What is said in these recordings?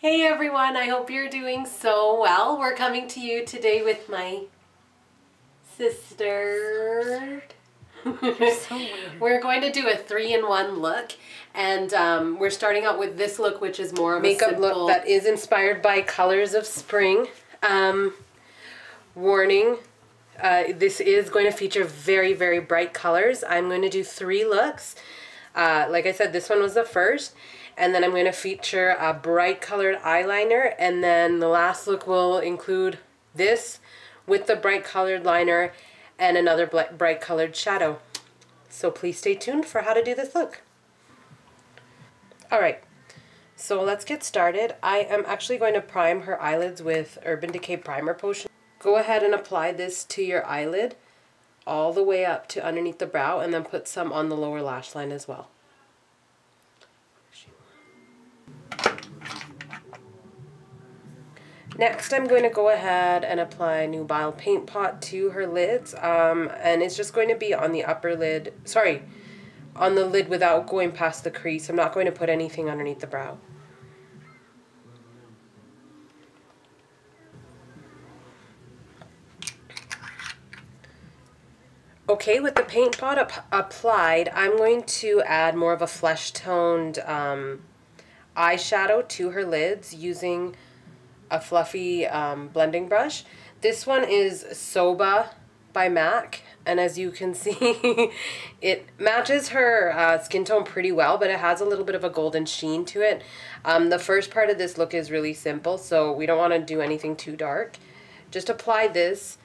Hey everyone, I hope you're doing so well. We're coming to you today with my sister. So weird. We're going to do a 3-in-1 look, and we're starting out with this look, which is more of a Makeup simple look that is inspired by colors of spring. Warning, this is going to feature very, very bright colors. I'm going to do 3 looks. Like I said, this one was the first. And then I'm going to feature a bright colored eyeliner. And then the last look will include this with the bright colored liner and another bright colored shadow. So please stay tuned for how to do this look. Alright, so let's get started. I am actually going to prime her eyelids with Urban Decay Primer Potion. Go ahead and apply this to your eyelid all the way up to underneath the brow, and then put some on the lower lash line as well. Next, I'm going to go ahead and apply Nubile Paint Pot to her lids, and it's just going to be on the upper lid, on the lid without going past the crease. I'm not going to put anything underneath the brow. Okay, with the paint pot applied, I'm going to add more of a flesh-toned eyeshadow to her lids using a fluffy blending brush. This one is Soba by MAC, and as you can see, it matches her skin tone pretty well, but it has a little bit of a golden sheen to it. The first part of this look is really simple, so we don't want to do anything too dark. Just apply this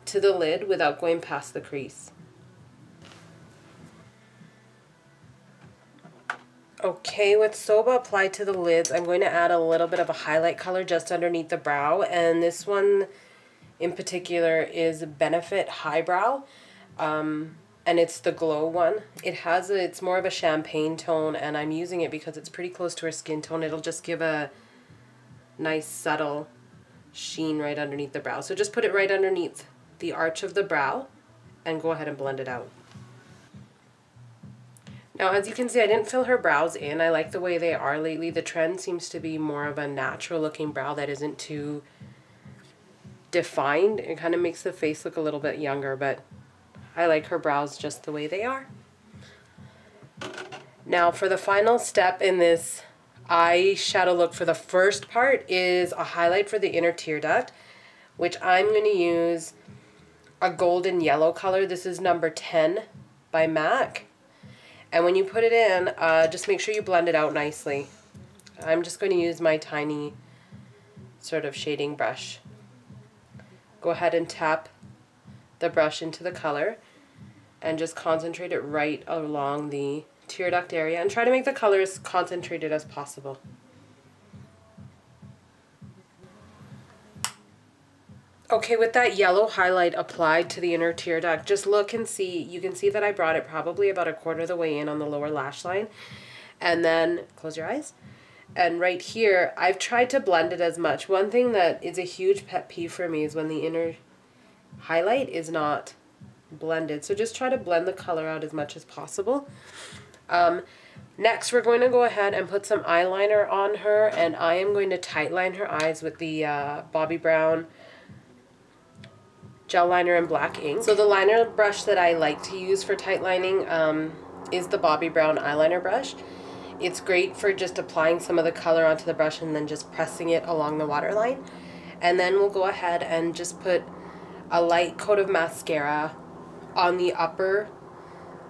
to the lid without going past the crease. Okay, with Soba applied to the lids, I'm going to add a little bit of a highlight color just underneath the brow, and this one in particular is Benefit Highbrow, and it's the glow one. It's more of a champagne tone, and I'm using it because it's pretty close to her skin tone. It'll just give a nice subtle sheen right underneath the brow. So just put it right underneath the arch of the brow and go ahead and blend it out. Now, as you can see, I didn't fill her brows in. I like the way they are lately. The trend seems to be more of a natural looking brow that isn't too defined. It kind of makes the face look a little bit younger, but I like her brows just the way they are. Now, for the final step in this eyeshadow look, for the first part is a highlight for the inner tear duct, which I'm going to use a golden yellow color. This is number 10 by MAC. And when you put it in, just make sure you blend it out nicely. I'm just going to use my tiny sort of shading brush. Go ahead and tap the brush into the color and just concentrate it right along the tear duct area, and try to make the color as concentrated as possible. Okay, with that yellow highlight applied to the inner tear duct, just look and see. You can see that I brought it probably about a quarter of the way in on the lower lash line. And then, close your eyes. And right here, I've tried to blend it as much. One thing that is a huge pet peeve for me is when the inner highlight is not blended. So just try to blend the color out as much as possible. Next, we're going to go ahead and put some eyeliner on her. And I am going to tight line her eyes with the Bobbi Brown gel liner and black ink. So the liner brush that I like to use for tight lining is the Bobbi Brown eyeliner brush. It's great for just applying some of the color onto the brush and then just pressing it along the waterline. And then we'll go ahead and just put a light coat of mascara on the upper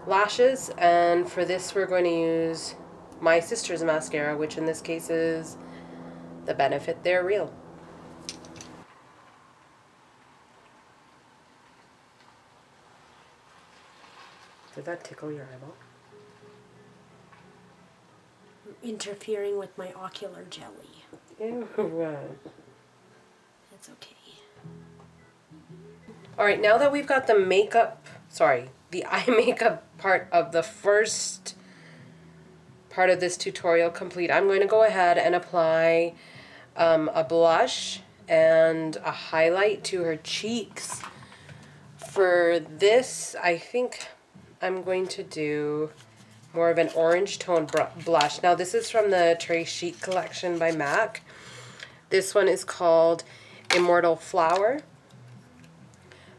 lashes. And for this, we're going to use my sister's mascara, which in this case is the Benefit They're Real. Did that tickle your eyeball? Interfering with my ocular jelly. Ew. It's okay. Alright, now that we've got the the eye makeup part of the first part of this tutorial complete, I'm going to go ahead and apply a blush and a highlight to her cheeks. For this, I think I'm going to do more of an orange tone blush. Now this is from the Très Chic collection by MAC. This one is called Immortal Flower.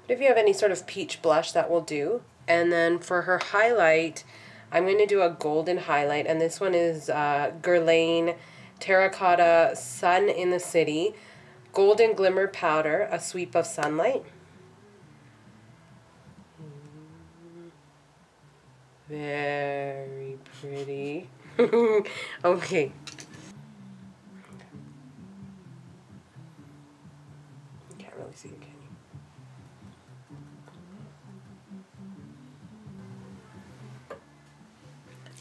But if you have any sort of peach blush, that will do. And then for her highlight, I'm going to do a golden highlight, and this one is Guerlain Terracotta Sun in the City, Golden Glimmer Powder, a sweep of sunlight. Very pretty. Okay. You can't really see it, can you?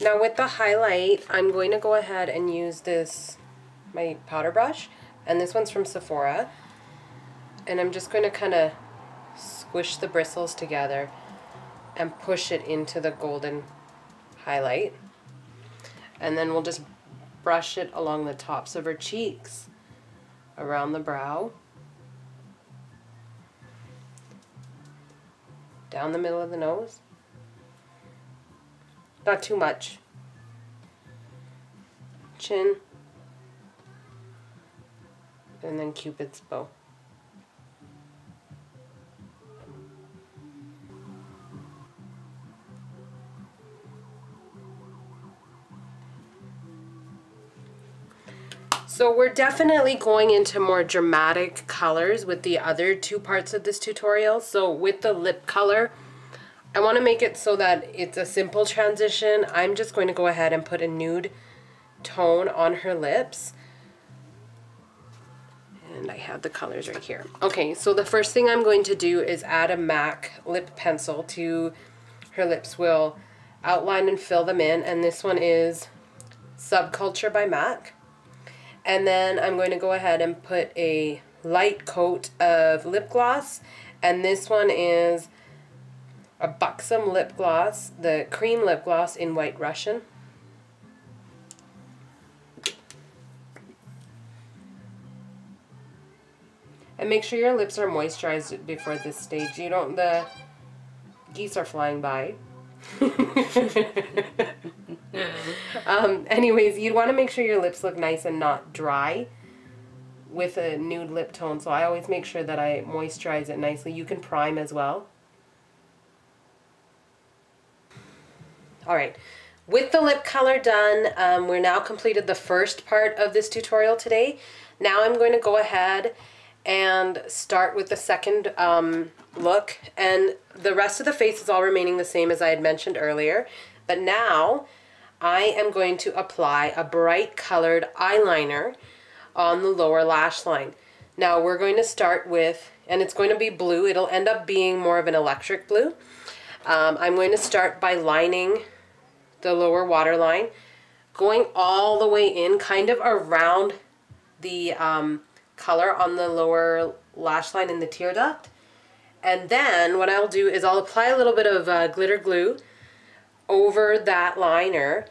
Now with the highlight, I'm going to go ahead and use this, my powder brush, and this one's from Sephora. And I'm just going to kind of squish the bristles together and push it into the golden highlight. And then we'll just brush it along the tops of her cheeks, around the brow, down the middle of the nose. Not too much. Chin. And then Cupid's bow. So we're definitely going into more dramatic colors with the other two parts of this tutorial. So with the lip color, I want to make it so that it's a simple transition. I'm just going to go ahead and put a nude tone on her lips. And I have the colors right here. Okay, so the first thing I'm going to do is add a MAC lip pencil to her lips. We'll outline and fill them in, and this one is Subculture by MAC. And then I'm going to go ahead and put a light coat of lip gloss, and this one is a Buxom lip gloss, the cream lip gloss in White Russian. And make sure your lips are moisturized before this stage. You don't, the geese are flying by. Anyways, you'd want to make sure your lips look nice and not dry with a nude lip tone. So I always make sure that I moisturize it nicely. You can prime as well. Alright, with the lip color done, we're now completed the first part of this tutorial today. Now I'm going to go ahead and start with the second look, and the rest of the face is all remaining the same as I had mentioned earlier, but now I am going to apply a bright colored eyeliner on the lower lash line. Now we're going to start with, and it's going to be blue, it'll end up being more of an electric blue. I'm going to start by lining the lower waterline, going all the way in, kind of around the color on the lower lash line in the tear duct. And then what I'll do is I'll apply a little bit of glitter glue over that liner,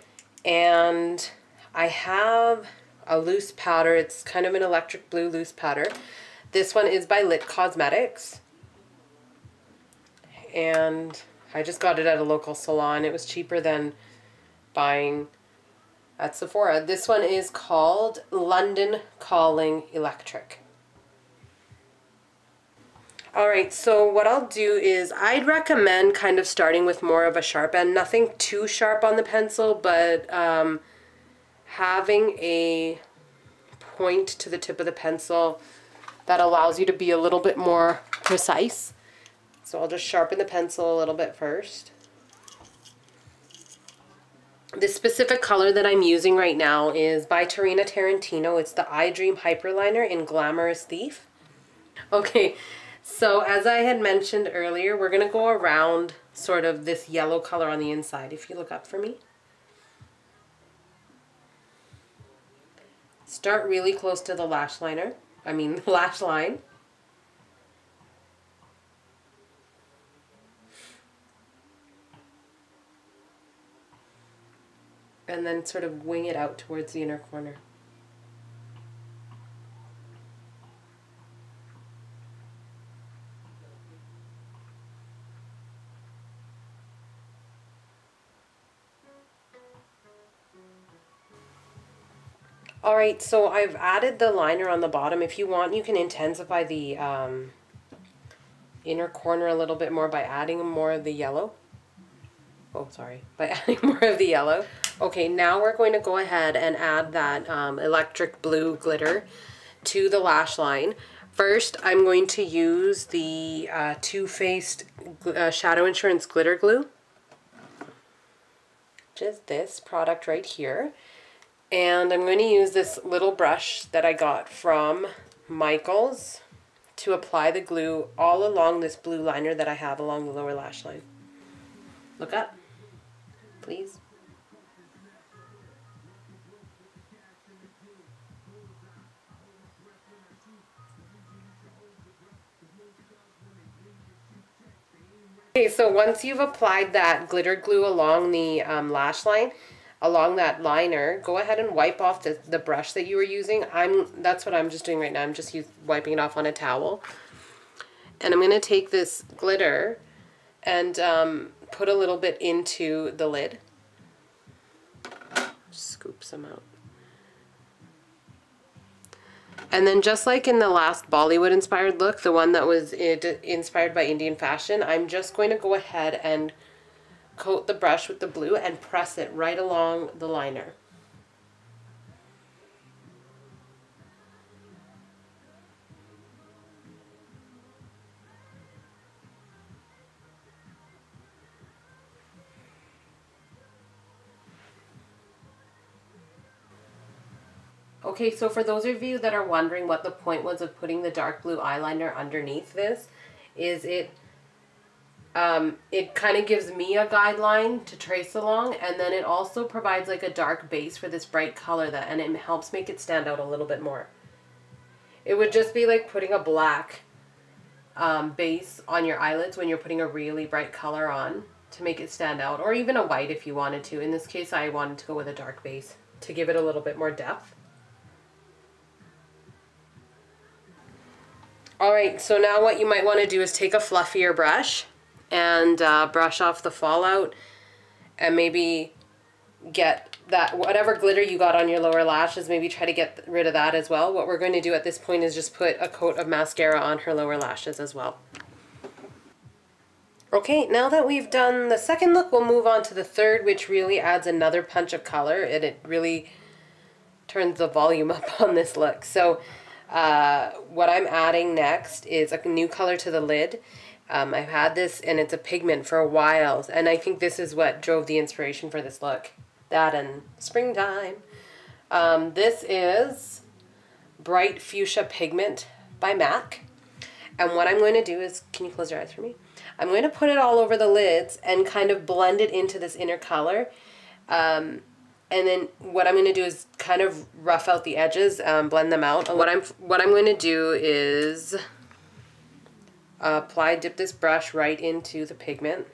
and I have a loose powder. It's kind of an electric blue loose powder. This one is by Lit Cosmetics, and I just got it at a local salon. It was cheaper than buying at Sephora. This one is called London Calling Electric. Alright, so what I'll do is I'd recommend kind of starting with more of a sharp end. Nothing too sharp on the pencil, but having a point to the tip of the pencil that allows you to be a little bit more precise. So I'll just sharpen the pencil a little bit first. This specific color that I'm using right now is by Tarantino. It's the Eye Dream Hyperliner in Glamorous Thief. Okay, so as I had mentioned earlier, we're going to go around sort of this yellow color on the inside. If you look up for me. Start really close to the lash line. And then sort of wing it out towards the inner corner. Alright, so I've added the liner on the bottom. If you want, you can intensify the inner corner a little bit more by adding more of the yellow. Oh, sorry. By adding more of the yellow. Okay, now we're going to go ahead and add that electric blue glitter to the lash line. First, I'm going to use the Too Faced Shadow Insurance Glitter Glue, which is this product right here. And I'm going to use this little brush that I got from Michael's to apply the glue all along this blue liner that I have along the lower lash line. Look up, please. Okay, so once you've applied that glitter glue along the lash line, along that liner, go ahead and wipe off the brush that you were using. That's what I'm just doing right now. I'm just wiping it off on a towel. And I'm going to take this glitter and put a little bit into the lid. Scoop some out. And then just like in the last Bollywood inspired look, the one that was inspired by Indian fashion, I'm just going to go ahead and coat the brush with the blue and press it right along the liner. Okay, so for those of you that are wondering what the point was of putting the dark blue eyeliner underneath this, is it kind of gives me a guideline to trace along, and then it also provides like a dark base for this bright color and it helps make it stand out a little bit more. It would just be like putting a black base on your eyelids when you're putting a really bright color on to make it stand out, or even a white if you wanted to. In this case, I wanted to go with a dark base to give it a little bit more depth. Alright, so now what you might want to do is take a fluffier brush and brush off the fallout and maybe get that, whatever glitter you got on your lower lashes, maybe try to get rid of that as well. What we're going to do at this point is just put a coat of mascara on her lower lashes as well. Okay, now that we've done the second look, we'll move on to the third, which really adds another punch of color, and it really turns the volume up on this look. So what I'm adding next is a new color to the lid. I've had this and it's a pigment for a while, and I think this is what drove the inspiration for this look. That and springtime. This is Bright Fuchsia Pigment by MAC. And what I'm going to do is, can you close your eyes for me? I'm going to put it all over the lids and kind of blend it into this inner color. And then what I'm going to do is kind of rough out the edges, blend them out. What I'm going to do is dip this brush right into the pigment.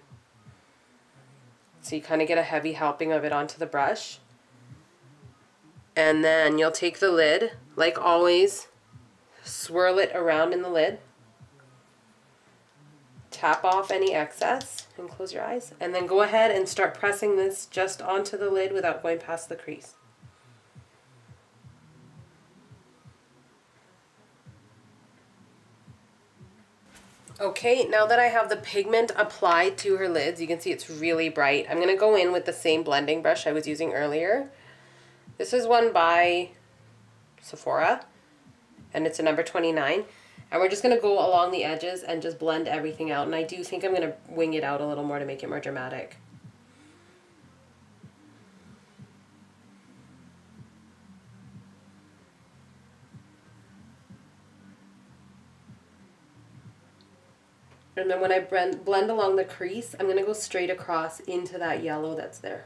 So you kind of get a heavy helping of it onto the brush. And then you'll take the lid, like always, swirl it around in the lid. Tap off any excess and close your eyes, and then go ahead and start pressing this just onto the lid without going past the crease. Okay, now that I have the pigment applied to her lids, you can see it's really bright. I'm going to go in with the same blending brush I was using earlier. This is one by Sephora, and it's a number 29. And we're just going to go along the edges and just blend everything out. And I do think I'm going to wing it out a little more to make it more dramatic. And then when I blend along the crease, I'm going to go straight across into that yellow that's there.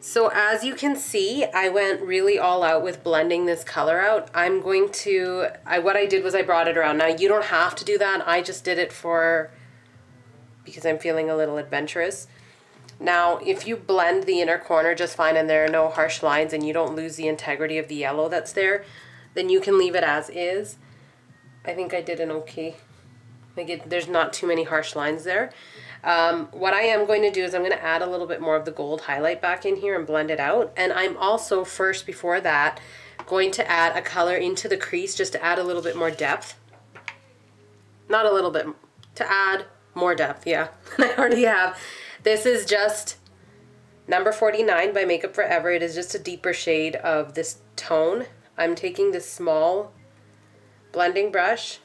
So as you can see, I went really all out with blending this color out. I'm going to, what I did was I brought it around. Now you don't have to do that. I just did it because I'm feeling a little adventurous. Now if you blend the inner corner just fine and there are no harsh lines and you don't lose the integrity of the yellow that's there, then you can leave it as is. I think I did an okay. There's not too many harsh lines there. What I am going to do is I'm going to add a little bit more of the gold highlight back in here and blend it out. And I'm also, first, before that, going to add a color into the crease just to add a little bit more depth. Not a little bit, to add more depth, yeah. I already have. This is just number 49 by Makeup Forever. It is just a deeper shade of this tone. I'm taking this small blending brush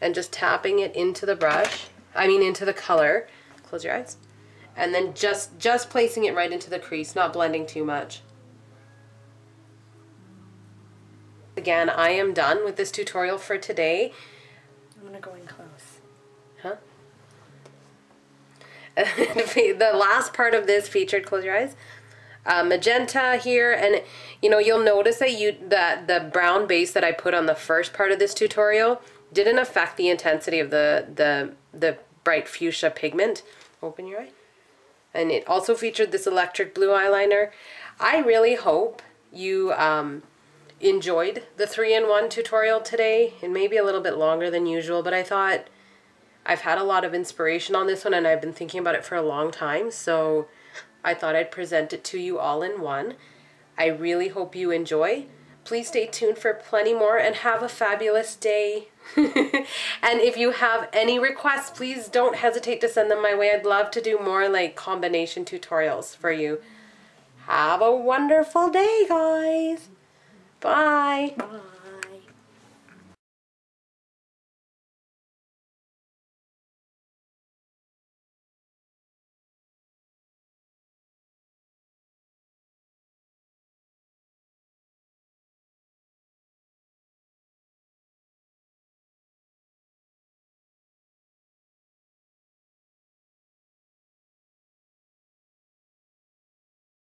and just tapping it into the brush. I mean into the color. Close your eyes. And then just placing it right into the crease, not blending too much. Again, I am done with this tutorial for today. I'm gonna go in close. Huh? The last part of this featured, close your eyes, magenta here, and you know, you'll notice that the brown base that I put on the first part of this tutorial didn't affect the intensity of the bright fuchsia pigment. Open your eye. And it also featured this electric blue eyeliner. I really hope you enjoyed the 3-in-1 tutorial today. It may be a little bit longer than usual, but I thought I've had a lot of inspiration on this one and I've been thinking about it for a long time, so I thought I'd present it to you all in one. I really hope you enjoy. Please stay tuned for plenty more and have a fabulous day. And if you have any requests, please don't hesitate to send them my way. I'd love to do more like combination tutorials for you. Have a wonderful day, guys. Bye. Bye.